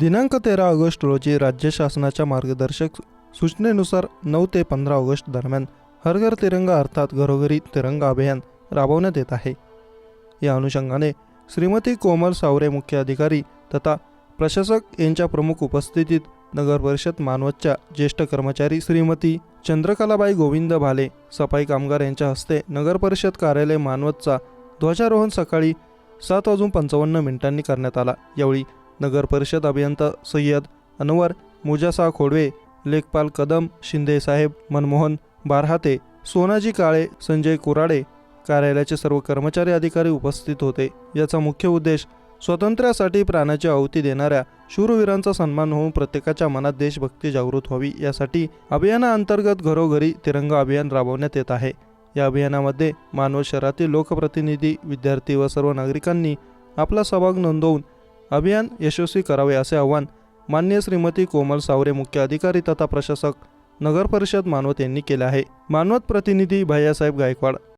दिनांक 13 ऑगस्ट रोजी राज्य शासनाच्या मार्गदर्शक सूचनेनुसार 9 ते 15 ऑगस्ट दरम्यान हर घर तिरंगा अर्थात घरोघरी तिरंगा अभियान राबवण्यात येत आहे। या अनुषंगाने श्रीमती कोमल सावरे मुख्य अधिकारी तथा प्रशासक यांच्या प्रमुख उपस्थितीत नगर परिषद मानवतच्या ज्येष्ठ कर्मचारी श्रीमती चंद्रकलाबाई गोविंद भाले सफाई कामगार यांच्या हस्ते नगर परिषद कार्यालय मानवतचा ध्वजारोहण सकाळी 7:55 करण्यात आला। यावेळी नगर परिषद अभियंता सय्यद अनवर मुजासा खोडवे, लेखपाल कदम, शिंदे साहेब, मनमोहन बारहाते, सोनाजी काळे, संजय कुराडे, कार्यालयाचे सर्व कर्मचारी अधिकारी उपस्थित होते। याचा मुख्य उद्देश स्वातंत्र्यासाठी प्राणाची आहुती देणाऱ्या शूरवीरांचा सन्मान होऊन प्रत्येकाच्या मनात देशभक्ती जागृत व्हावी यासाठी अभियानाअंतर्गत घरोघरी तिरंगा अभियान राबवण्यात येत आहे। या अभियानामध्ये मानवत शहरातील लोकप्रतिनिधी, विद्यार्थी व सर्व नागरिकांनी आपला सहभाग नोंदवून अभियान यशस्वी करावे असे आवाहन माननीय श्रीमती कोमल सावरे मुख्य अधिकारी तथा प्रशासक नगर परिषद मानवत यांनी केले आहे। मानवत प्रतिनिधी भैयासाहेब गायकवाड।